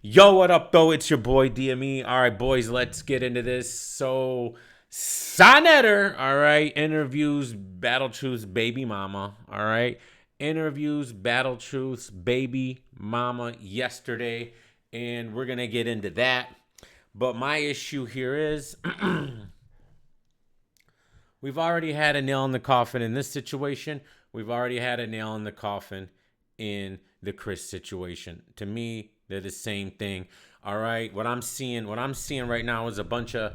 Yo, what up, though? It's your boy DME. All right, boys, let's get into this. So, Sonetter, all right, interviews Battle Truth's baby mama, all right, interviews Battle Truth's baby mama yesterday, and we're gonna get into that. But my issue here is we've already had a nail in the coffin in this situation. We've already had a nail in the coffin in the Chris situation. To me, they're the same thing. All right. What I'm seeing right now is a bunch of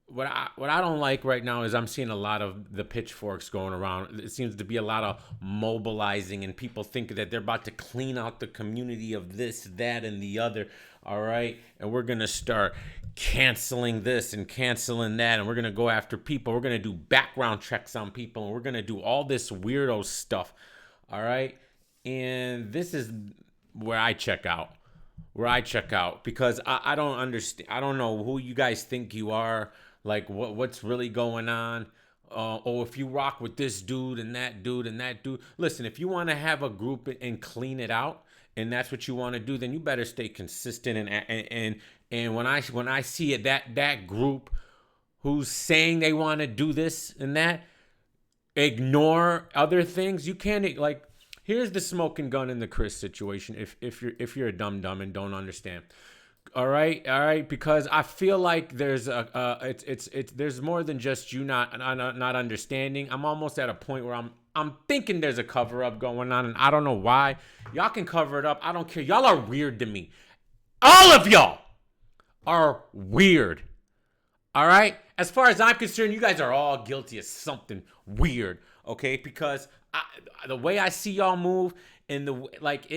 what I don't like right now is I'm seeing a lot of the pitchforks going around. It seems to be a lot of mobilizing and people think that they're about to clean out the community of this, that, and the other. All right. And we're gonna start canceling this and canceling that, and we're gonna go after people. We're gonna do background checks on people, and we're gonna do all this weirdo stuff. All right. And this is where I check out. Because I don't understand. I don't know who you guys think you are. Like what's really going on. Or if you rock with this dude and that dude and that dude. Listen, if you want to have a group and clean it out, and that's what you want to do, then you better stay consistent. And when I see it, that group who's saying they want to do this and that, ignore other things. You can't, like, here's the smoking gun in the Chris situation. If you're a dumb and don't understand, all right, because I feel like there's there's more than just you not understanding. I'm almost at a point where I'm thinking there's a cover up going on, and I don't know why. Y'all can cover it up. I don't care. Y'all are weird to me. All of y'all are weird. All right? As far as I'm concerned, you guys are all guilty of something weird, okay? Because the way I see y'all move and the like,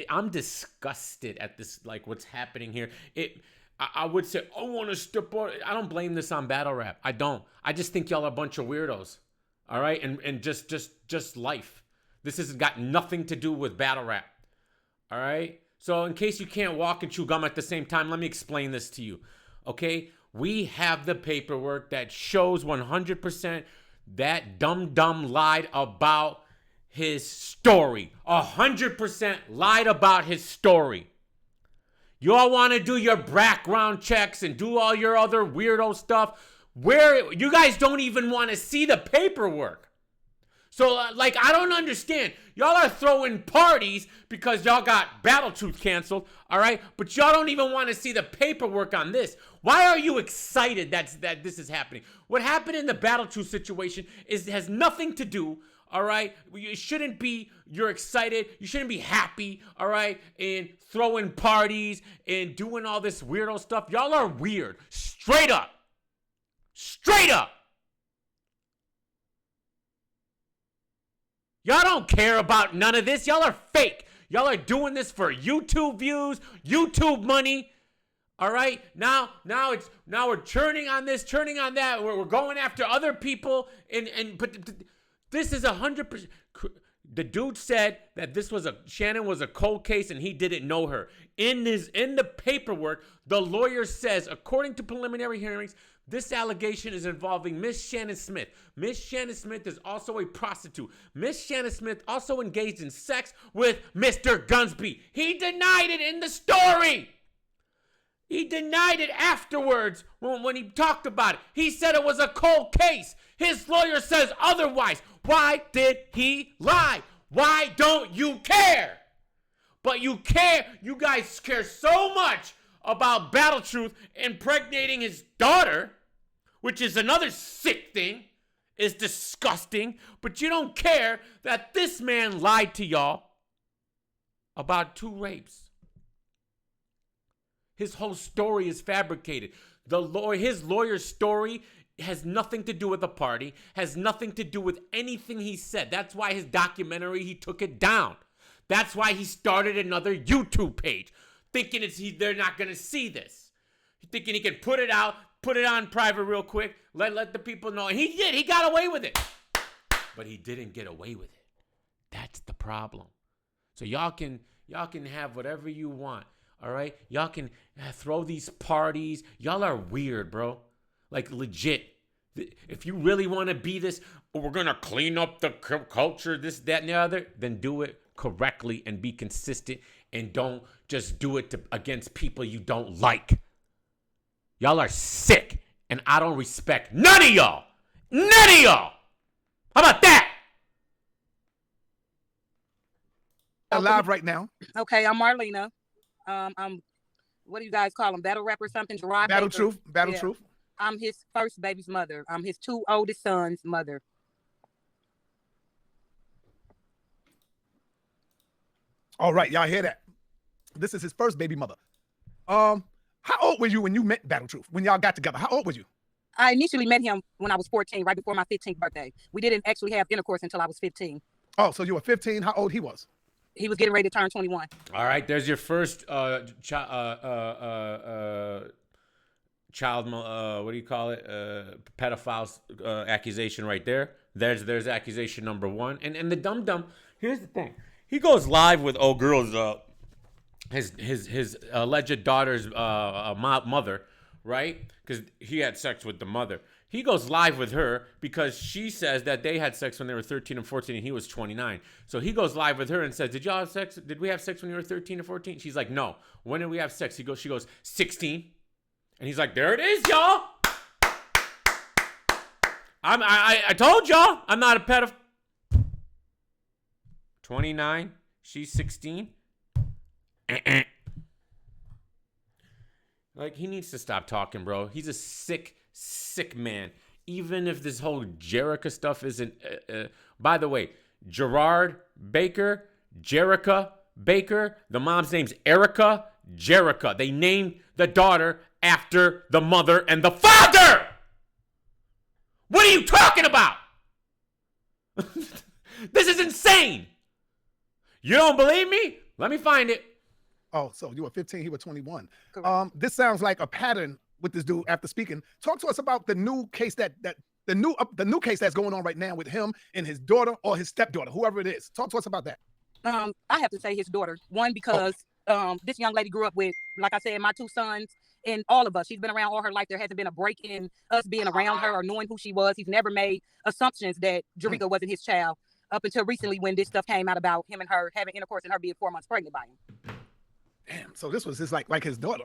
I'm disgusted at this, like what's happening here. I would say I want to step on. I don't blame this on battle rap. I don't. I just think y'all are a bunch of weirdos. All right, and just life. This has got nothing to do with battle rap. All right. So in case you can't walk and chew gum at the same time, let me explain this to you. Okay. We have the paperwork that shows 100% that dumb lied about his story. 100% lied about his story. You all want to do your background checks and do all your other weirdo stuff where you guys don't even want to see the paperwork. So, like, I don't understand. Y'all are throwing parties because y'all got Battle Truth canceled, all right? But y'all don't even want to see the paperwork on this. Why are you excited that this is happening? What happened in the Battle Truth situation has nothing to do, all right? You're excited. You shouldn't be happy, all right? And throwing parties and doing all this weirdo stuff. Y'all are weird. Straight up. Straight up. Y'all don't care about none of this. Y'all are fake. Y'all are doing this for YouTube views, YouTube money. All right? Now we're churning on this, churning on that. We're going after other people but this is 100%. The dude said that Shannon was a cold case and he didn't know her. In the paperwork, the lawyer says, according to preliminary hearings, this allegation is involving Miss Shannon Smith. Miss Shannon Smith is also a prostitute. Miss Shannon Smith also engaged in sex with Mr. Gunsby. He denied it in the story. He denied it afterwards when he talked about it. He said it was a cold case. His lawyer says otherwise. Why did he lie? Why don't you care? But you care. You guys care so much about Battle Truth impregnating his daughter, which is another sick thing. Is disgusting. But you don't care that this man lied to y'all about 2 rapes. His whole story is fabricated. His lawyer's story has nothing to do with the party, has nothing to do with anything he said. That's why his documentary, he took it down. That's why he started another YouTube page, thinking they're not going to see this. Thinking he can put it out, put it on private real quick, let the people know. And he did. He got away with it. But he didn't get away with it. That's the problem. So y'all can have whatever you want. All right? Y'all can throw these parties. Y'all are weird, bro. Like, legit. If you really want to be this, we're going to clean up the culture, this, that, and the other, then do it correctly and be consistent and don't just do it against people you don't like. Y'all are sick, and I don't respect none of y'all. None of y'all. How about that? Live right now. Okay, I'm Marlena. I'm, what do you guys call him? Battle rap or something? Gerard Battle Baker. Truth. Battle Truth. I'm his first baby's mother. I'm his 2 oldest sons' mother. All right, y'all hear that? This is his first baby mother. How old were you when you met Battle Truth? When y'all got together? How old were you? I initially met him when I was 14, right before my 15th birthday. We didn't actually have intercourse until I was 15. Oh, so you were 15. How old he was? He was getting ready to turn 21. All right, there's your first child. What do you call it? Pedophile accusation right there. There's accusation number one. And the dum. Here's the thing. He goes live with girl's his alleged daughter's mother, right? Because he had sex with the mother. He goes live with her because she says that they had sex when they were 13 and 14 and he was 29. So he goes live with her and says, "Did y'all have sex? Did we have sex when you were 13 or 14?" She's like, "No." "When did we have sex?" She goes, 16. And he's like, "There it is, y'all. I told y'all I'm not a pedophile." 29, she's 16. Like, he needs to stop talking, bro. He's a sick man. Even if this whole Jerica stuff isn't... by the way, Gerard Baker, Jerica Baker, the mom's name's Erica Jerica. They named the daughter after the mother and the father! What are you talking about? This is insane! You don't believe me? Let me find it. Oh, so you were 15, he was 21. Correct. This sounds like a pattern with this dude after speaking. Talk to us about the new case the new case that's going on right now with him and his daughter or his stepdaughter, whoever it is. Talk to us about that. I have to say his daughter. One, because this young lady grew up with, like I said, my 2 sons and all of us. She's been around all her life. There hasn't been a break in us being around her or knowing who she was. He's never made assumptions that Jerica wasn't his child up until recently when this stuff came out about him and her having intercourse and her being 4 months pregnant by him. Damn, so this was just like his daughter.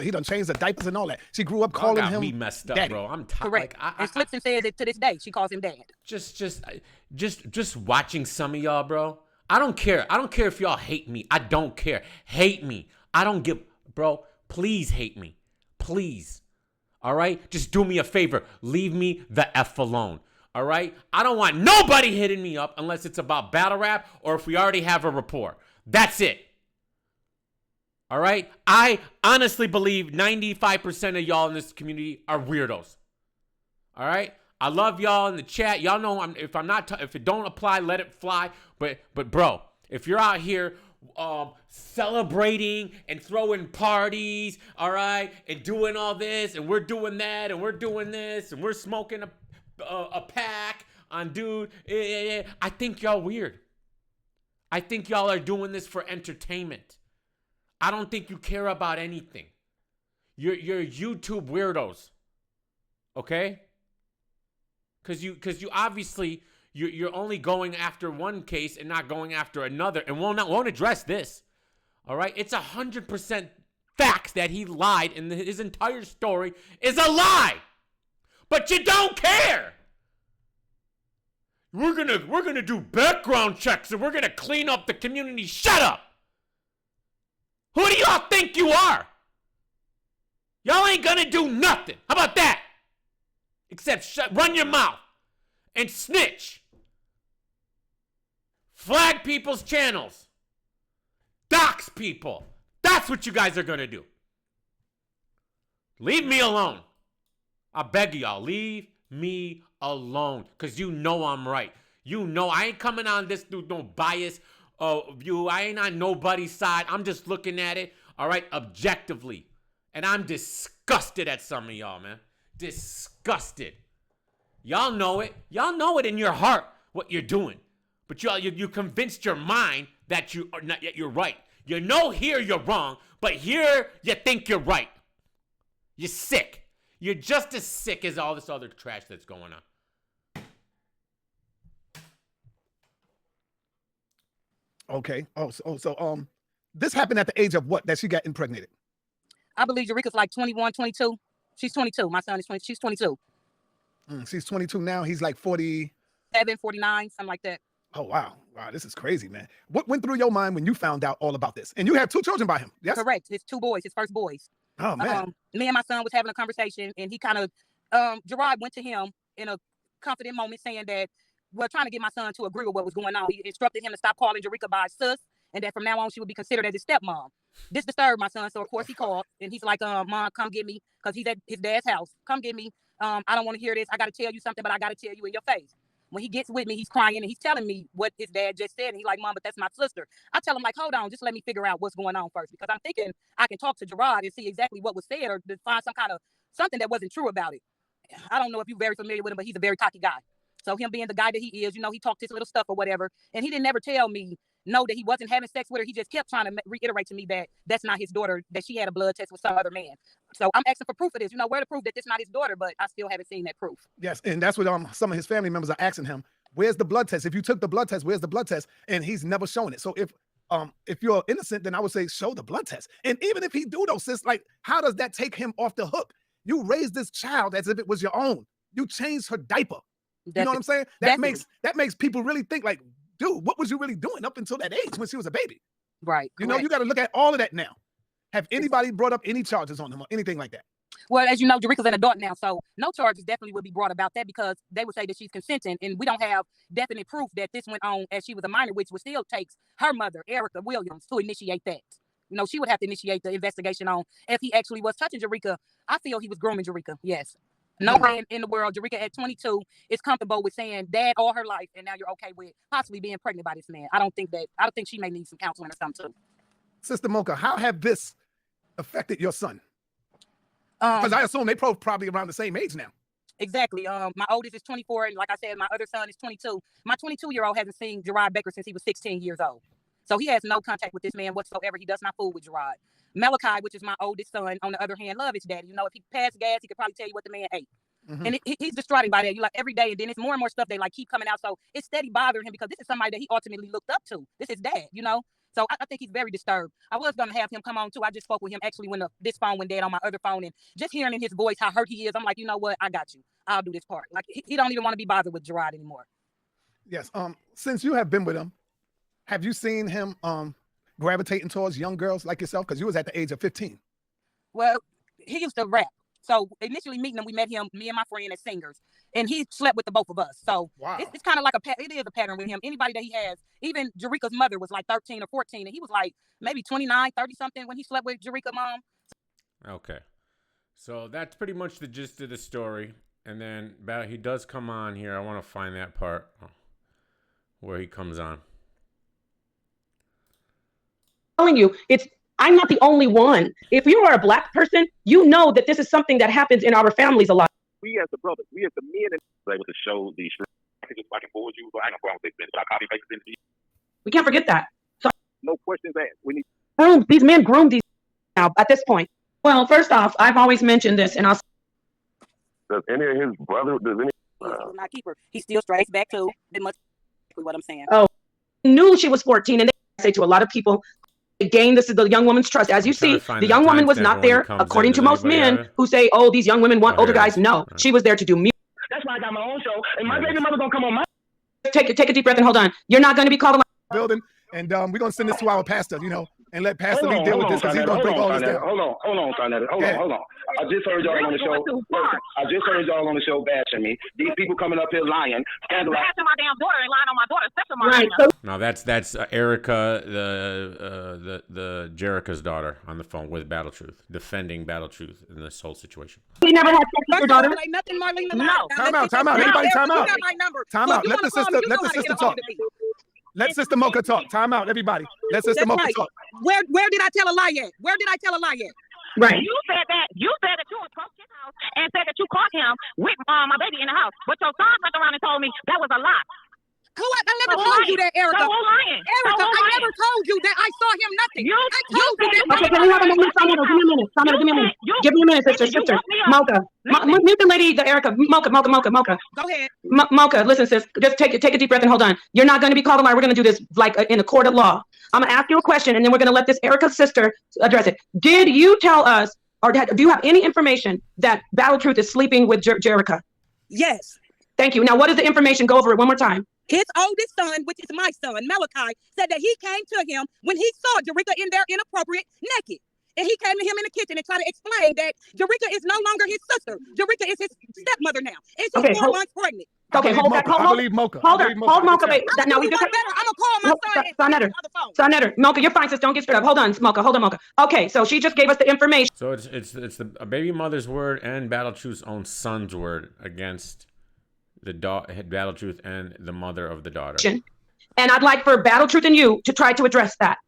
He done changed the diapers and all that. She grew up calling him me messed up, daddy. bro. I'm tired. Correct. And slips and says it to this day. She calls him dad. Just watching some of y'all, bro. I don't care. I don't care if y'all hate me. I don't care. Hate me. I don't give, bro. Please hate me. Please. All right? Just do me a favor. Leave me the F alone. All right? I don't want nobody hitting me up unless it's about battle rap or if we already have a rapport. That's it. All right? I honestly believe 95% of y'all in this community are weirdos. All right? I love y'all in the chat. Y'all know if it don't apply, let it fly. But bro, if you're out here celebrating and throwing parties, all right, and doing all this, and we're doing that, and we're doing this, and we're smoking a pack on dude, I think y'all weird. I think y'all are doing this for entertainment. I don't think you care about anything. You're YouTube weirdos. Okay? Because you obviously you're only going after one case and not going after another, and won't address this. All right? It's 100% facts that he lied, and his entire story is a lie. But you don't care. We're gonna do background checks and we're gonna clean up the community. Shut up. Who do y'all think you are? Y'all ain't gonna do nothing. How about that? Except run your mouth and snitch. Flag people's channels. Dox people. That's what you guys are gonna do. Leave me alone. I beg y'all, leave me alone. Because you know I'm right. You know I ain't coming on this through no bias view. I ain't on nobody's side. I'm just looking at it, all right, objectively. And I'm disgusted at some of y'all, man. Disgusted. Y'all know it. Y'all know it in your heart what you're doing. But you convinced your mind that you are not yet you're right. You know here you're wrong, but here you think you're right. You're sick. You're just as sick as all this other trash that's going on. Okay. So this happened at the age of what that she got impregnated? I believe Jerika's like 21, 22. She's 22. My son is 20. She's 22. She's 22 now. He's like 40. 49, something like that. Oh, wow. Wow, this is crazy, man. What went through your mind when you found out all about this? And you have 2 children by him, yes? Correct. His 2 boys, his first boys. Oh, man. Me and my son was having a conversation, and he kind of, Gerard went to him in a confident moment saying that, well, trying to get my son to agree with what was going on. He instructed him to stop calling Jerika by sis, and that from now on she would be considered as his stepmom. This disturbed my son, so of course he called, and he's like, Mom, come get me, because he's at his dad's house. Come get me. I don't want to hear this. I got to tell you something, but I got to tell you in your face. When he gets with me, he's crying and he's telling me what his dad just said. And he's like, Mom, but that's my sister. I tell him, like, hold on, just let me figure out what's going on first. Because I'm thinking I can talk to Gerard and see exactly what was said or to find some kind of something that wasn't true about it. I don't know if you're very familiar with him, but he's a very cocky guy. So him being the guy that he is, you know, he talked his little stuff or whatever. And he didn't never tell me, no, that he wasn't having sex with her. He just kept trying to reiterate to me that that's not his daughter, that she had a blood test with some other man. So I'm asking for proof of this, you know, where to prove that this is not his daughter, but I still haven't seen that proof. Yes, and that's what some of his family members are asking him. Where's the blood test? If you took the blood test, where's the blood test? And he's never shown it. So if you're innocent, then I would say show the blood test. And even if he do those, sis, like, how does that take him off the hook? You raised this child as if it was your own. You changed her diaper. You know what I'm saying? That makes people really think, like, dude, what was you really doing up until that age when she was a baby? Right. You know, you got to look at all of that now. Have anybody brought up any charges on him or anything like that? Well, as you know, Jerika's an adult now, so no charges definitely would be brought about that because they would say that she's consenting, and we don't have definite proof that this went on as she was a minor, which would still takes her mother, Erica Williams, to initiate that. You know, she would have to initiate the investigation on if he actually was touching Jerika. I feel he was grooming Jerika, yes. No man in the world, Jerika at 22 is comfortable with saying dad all her life, and now you're okay with possibly being pregnant by this man. I don't think she may need some counseling or something too. Sister Mocha, how have this affected your son? Because I assume they probably around the same age now. Exactly. My oldest is 24, and like I said, my other son is 22. My 22-year-old hasn't seen Gerard Baker since he was 16 years old. So he has no contact with this man whatsoever. He does not fool with Gerard. Malachi, which is my oldest son, on the other hand, love his daddy. You know, if he passed gas, he could probably tell you what the man ate. Mm-hmm. And he's distraught by that. You like every day, and then it's more and more stuff they like keep coming out. So it's steady bothering him because this is somebody that he ultimately looked up to. This is dad, you know. So I think he's very disturbed. I was going to have him come on too. I just spoke with him actually when this phone went dead on my other phone, and just hearing in his voice how hurt he is, I'm like, you know what? I got you. I'll do this part. Like he don't even want to be bothered with Gerard anymore. Yes. Since you have been with him, have you seen him gravitating towards young girls like yourself? Because you was at the age of 15. Well, he used to rap. So initially meeting him, we met him, me and my friend, as singers, and he slept with the both of us. So wow. It's kind of like it is a pattern with him. Anybody that he has, even Jerika's mother was like 13 or 14, and he was like maybe 29, 30 something when he slept with Jerika's mom. Okay, so that's pretty much the gist of the story. And then he does come on here. I want to find that part where he comes on. Telling you, I'm not the only one. If you are a Black person, you know that this is something that happens in our families a lot. We as the brothers, we as the men, and able to show the I can forward you, but I don't problem with this, but I copy paste it. We can't forget that. So no questions asked. We need these men groom these now at this point. Well, first off, I've always mentioned this, and I'll. Does any of his brother? Does any? He's not keeper. He still strays back to what I'm saying. Oh, knew she was 14, and they say to a lot of people. Again, this is the young woman's trust. As you see, the young woman was not there, according to most men who say, oh, these young women want older guys. No, she was there to do music. That's why I got my own show, and my baby mother gonna come on my. Take a deep breath and hold on. You're not going to be called a building, and we're gonna send this to our pastor, you know, and let Pastor Lee deal with this because he's gonna break all this down. Hold on, Sonetta. Hold on. I just heard y'all on the show. Bashing me. These people coming up here lying, scandalizing my damn daughter and lying on my daughter, especially my right. Now that's Erica, the Jerica's daughter, on the phone with Battle Truth, defending Battle Truth in this whole situation. We never had sex with your daughter. Like nothing, Marlene. No. Time out. Everybody, time out. Time out. Let the sister talk. Let Sister Mocha talk. Time out, everybody. Let Sister Mocha talk. Where did I tell a lie at? Right. You said that you approached his house and said that you caught him with my baby in the house. But your son went around and told me that was a lie. I never told you that, Erica. So who lying? Erica, I never told you that I saw him nothing. I told you that. Okay, can we have a moment? Give me a minute. Give me a minute. Give me a minute, sister. Mocha. Mute the lady, the Erica. Mocha. Go ahead. Mocha, listen, sis. Just take a deep breath and hold on. You're not going to be called a liar. We're going to do this like in a court of law. I'm going to ask you a question, and then we're going to let this Erica sister address it. Did you tell us, or do you have any information that Battle Truth is sleeping with Jerica? Yes. Thank you. Now, what is the information? Go over it one more time. His oldest son, which is my son, Malachi, said that he came to him when he saw Jerica in there inappropriate naked. And he came to him in the kitchen and tried to explain that Jerica is no longer his sister. Jerica is his stepmother now. And she's 4 months pregnant. Okay, hold that. I believe Mocha. Hold Mocha, babe. Now we just I'm gonna call my son. Sonetter. Mocha, you're fine, sis. Don't get stirred up. Hold on, Mocha. Okay, so she just gave us the information. So it's the baby mother's word and Battle Truth's own son's word against the Battle Truth and the mother of the daughter. And I'd like for Battle Truth and you to try to address that.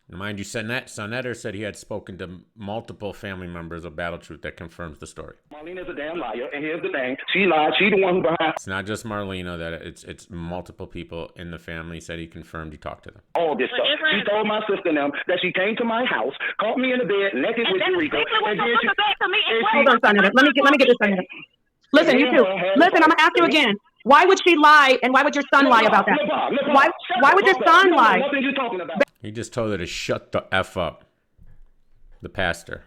Mind you, Sonetter said he had spoken to multiple family members of Battle Truth that confirms the story. Marlena's a damn liar, and here's the thing: she lied. She the one who behind. It's not just Marlena; that it's multiple people in the family said he confirmed he talked to them. All this stuff. She told my sister and them that she came to my house, caught me in the bed, naked with Jerica, and then she. Hold on, Sonetter. Let me get this, Sonetter. Listen, you two. Listen, I'm gonna ask you again. Why would she lie, and why would your son lie about that? Why would your son lie? What are you talking about? He just told her to shut the F up. The pastor.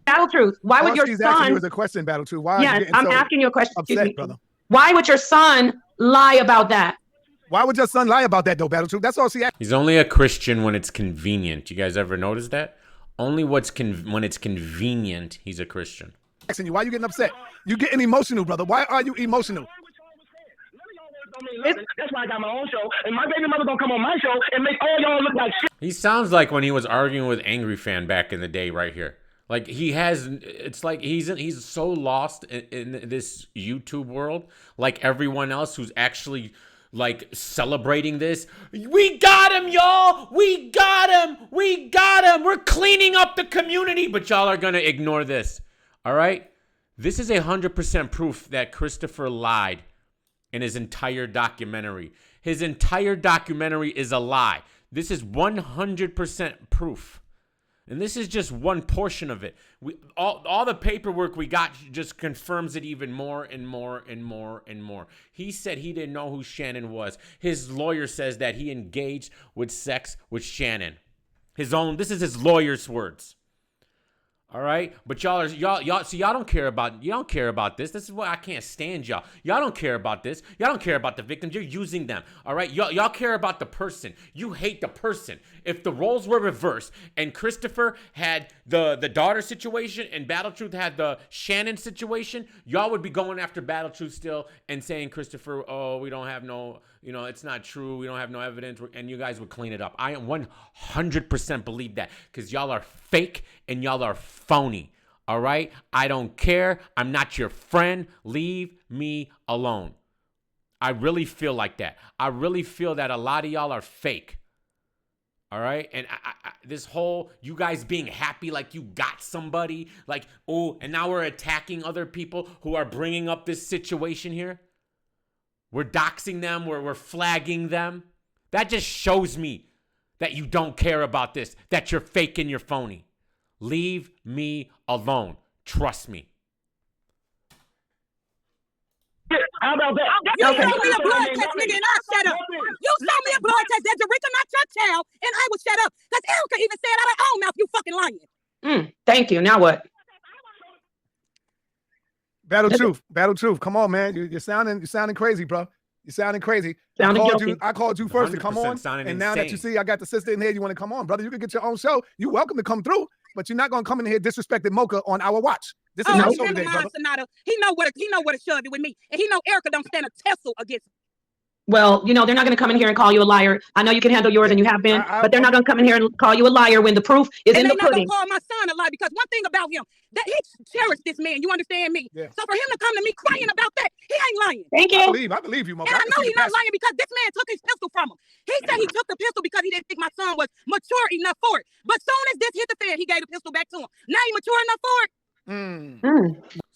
Battle Truth. Why would your she's son? asking you as a question, Battle Truth. Why? Yes, I'm asking you a question. Upset, brother. Why would your son lie about that? Why would your son lie about that, though, Battle Truth? That's all she asked. He's only a Christian when it's convenient. You guys ever notice that? Only when it's convenient, he's a Christian. Asking you, why are you getting upset? You getting emotional, brother. Why are you emotional? That's why I got my own show, and my baby mother gonna come on my show and make all y'all look like shit. He sounds like when he was arguing with Angry Fan back in the day, right here. Like it's like he's so lost in this YouTube world, like everyone else who's actually like celebrating this. We got him, y'all. We got him. We're cleaning up the community, but y'all are gonna ignore this. All right. This is 100% proof that Christopher lied in his entire documentary. His entire documentary is a lie. This is 100% proof. And this is just one portion of it. All the paperwork we got just confirms it even more and more and more and more. He said he didn't know who Shannon was. His lawyer says that he engaged with sex with Shannon. This is his lawyer's words. All right, but y'all don't care about this. This is why I can't stand y'all. Y'all don't care about this. Y'all don't care about the victims. You're using them. All right, y'all care about the person. You hate the person. If the roles were reversed and Christopher had the daughter situation and Battle Truth had the Shannon situation, y'all would be going after Battle Truth still and saying, Christopher, oh, we don't have no, it's not true. We don't have no evidence, and you guys would clean it up. I 100% believe that because y'all are fake and y'all are phony. All right? I don't care. I'm not your friend. Leave me alone. I really feel like that. I really feel that a lot of y'all are fake. All right? And this whole, you guys being happy like you got somebody, like, oh, and now we're attacking other people who are bringing up this situation here. We're doxing them. We're flagging them. That just shows me that you don't care about this, that you're fake and you're phony. Leave me alone. Trust me. How about that? You showed me a blood test, nigga, and I shut up. You showed me a blood test that Jerica not your child, and I would shut up. Because Erica even said out of her own mouth, you fucking lying. Thank you. Now what? Battle Truth. Come on, man. You're sounding crazy, bro. You're sounding crazy. I called you first to come on, and now that you see I got the sister in here, you want to come on, brother. You can get your own show. You're welcome to come through, but you're not gonna come in here disrespecting Mocha on our watch. This is our show today, brother. He know what to shove it with me, and he know Erica don't stand a tussle against me. Well, they're not going to come in here and call you a liar. I know you can handle yours and you have been, but they're not going to come in here and call you a liar when the proof is in the pudding. And they're not going to call my son a liar because one thing about him, that he cherished this man. You understand me? Yeah. So for him to come to me crying about that, he ain't lying. Thank you. I believe you, Mocha. And I know he's not lying because this man took his pistol from him. He said he took the pistol because he didn't think my son was mature enough for it. But soon as this hit the fan, he gave the pistol back to him. Now he mature enough for it.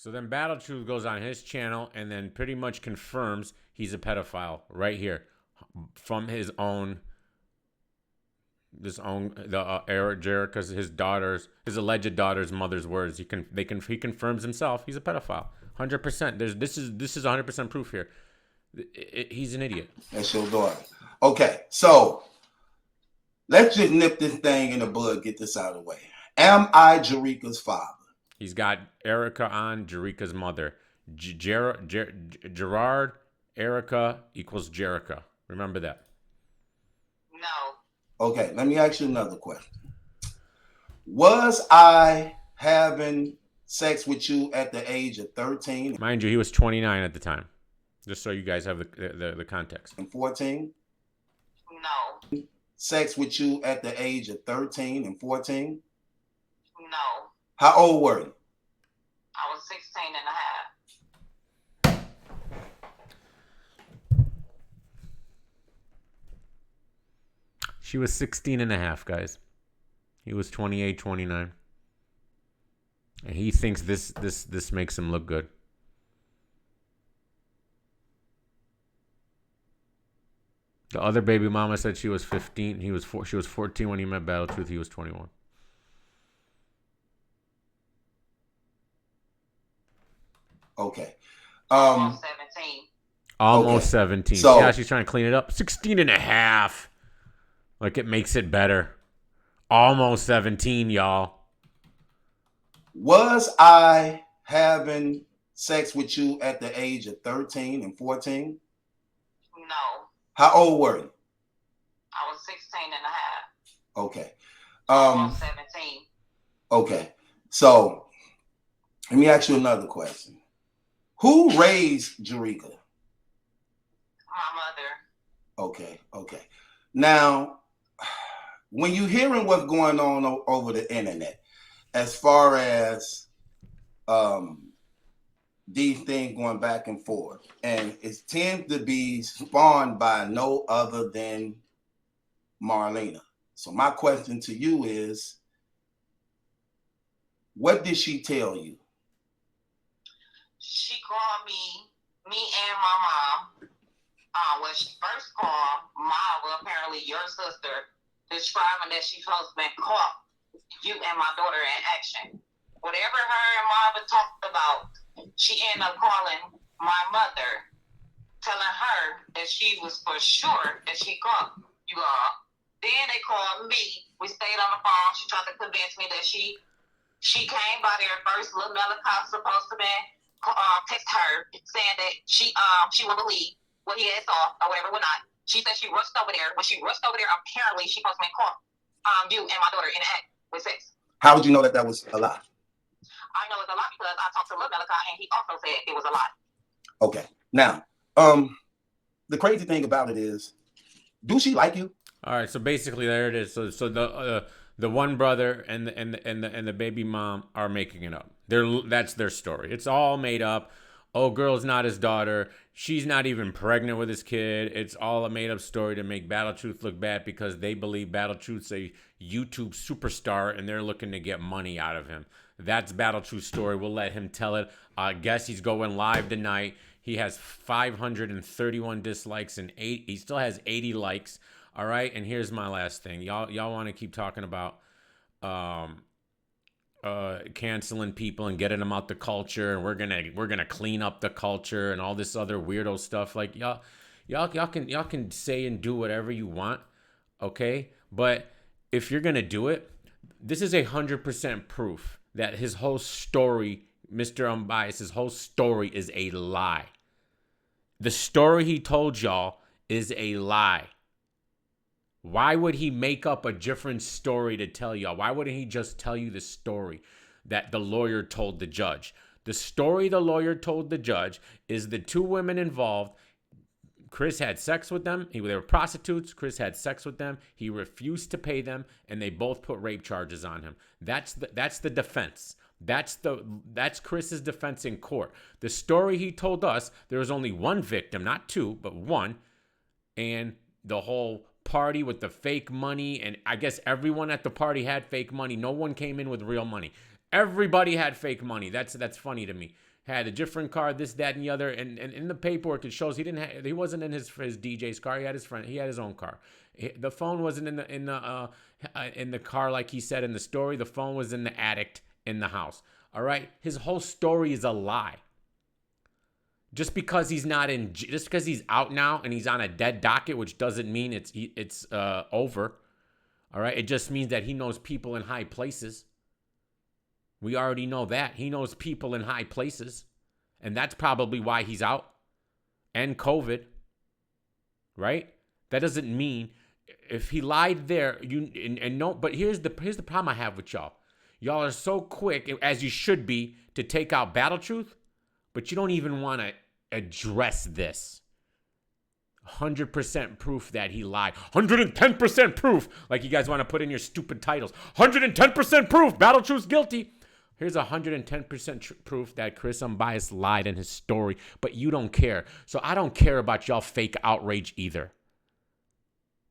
So then Battle Truth goes on his channel and then pretty much confirms he's a pedophile right here from his own, Eric Jerica's, his alleged daughter's mother's words. He confirms himself he's a pedophile. 100%. This is 100% proof here. He's an idiot. That's your daughter. Okay, so let's just nip this thing in the bud. Get this out of the way. Am I Jerica's father? He's got Erica on Jerica's mother. Gerard, Erica equals Jerica. Remember that. No. Okay, let me ask you another question. Was I having sex with you at the age of 13? Mind you, he was 29 at the time. Just so you guys have the context. And 14? No. Sex with you at the age of 13 and 14? No. How old were you? I was 16 and a half. She was 16 and a half, guys. He was 28, 29. And he thinks this makes him look good. The other baby mama said she was 15. She was 14 when he met Battle Truth. He was 21. Okay. Almost 17. Almost Okay. 17. So- Yeah, she's trying to clean it up. 16 and a half. Like it makes it better. Almost 17, y'all. Was I having sex with you at the age of 13 and 14? No. How old were you? I was 16 and a half. Okay. Almost 17. Okay. So let me ask you another question. Who raised Jerica? My mother. Okay. Now, when you're hearing what's going on over the internet, as far as these things going back and forth, and it tends to be spawned by no other than Marlena. So my question to you is, what did she tell you? She called me and my mom. When she first called, Mama, apparently your sister, describing that she supposed to been caught you and my daughter in action. Whatever her and Mama talked about, she ended up calling my mother, telling her that she was for sure that she caught you all. Then they called me. We stayed on the phone. She tried to convince me that she came by there first. Little Melicott supposed to be text her saying that she wouldn't believe what he had saw or whatever, whatnot. She said she rushed over there. When she rushed over there, apparently she supposed to be caught you and my daughter in the act with sex. How would you know that was a lie? I know it's a lot because I talked to Lil Melicott and he also said it was a lie. Okay. Now, the crazy thing about it is, do she like you? All right, so basically there it is. So the one brother and the baby mom are making it up. That's their story. It's all made up. Oh, girl's not his daughter. She's not even pregnant with his kid. It's all a made-up story to make Battle Truth look bad because they believe Battle Truth's a YouTube superstar and they're looking to get money out of him. That's Battle Truth's story. We'll let him tell it. I guess he's going live tonight. He has 531 dislikes and he still has 80 likes. All right, and here's my last thing. Y'all want to keep talking about canceling people and getting them out the culture, and we're gonna clean up the culture and all this other weirdo stuff. Like y'all can say and do whatever you want, okay? But if you're gonna do it, this is 100% proof that his whole story, Mr. Unbiased, his whole story is a lie. The story he told y'all is a lie. Why would he make up a different story to tell y'all? Why wouldn't he just tell you the story that the lawyer told the judge? The story the lawyer told the judge is the two women involved. Chris had sex with them. They were prostitutes. Chris had sex with them. He refused to pay them, and they both put rape charges on him. That's the defense. That's Chris's defense in court. The story he told us, there was only one victim, not two, but one, and the whole party with the fake money, and I guess everyone at the party had fake money. No one came in with real money. Everybody had fake money. That's funny to me. had a different car, this, that, and the other. And in the paperwork, it shows he wasn't in his DJ's car. He had his friend. He had his own car. The phone wasn't in the car like he said in the story. The phone was in the attic in the house. All right. His whole story is a lie. Just because he's out now and he's on a dead docket, which doesn't mean it's over. All right. It just means that he knows people in high places. We already know that. He knows people in high places. And that's probably why he's out. And COVID. Right? That doesn't mean if he lied there, but here's the problem I have with y'all. Y'all are so quick, as you should be, to take out Battle Truth, but you don't even want to address this. 100% proof that he lied. 110% proof. Like you guys want to put in your stupid titles. 110% proof. Battle Truth's guilty. Here's 110% proof that Chris Unbias lied in his story, but you don't care. So I don't care about y'all fake outrage either.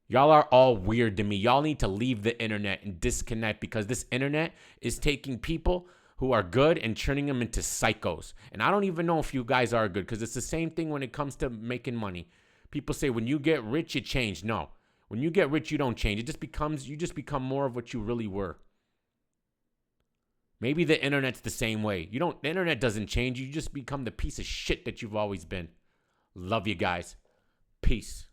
Y'all are all weird to me. Y'all need to leave the internet and disconnect, because this internet is taking people who are good and turning them into psychos. And I don't even know if you guys are good, because it's the same thing when it comes to making money. People say when you get rich, you change. No. When you get rich, you don't change. You just become more of what you really were. Maybe the internet's the same way. The internet doesn't change. You just become the piece of shit that you've always been. Love you guys. Peace.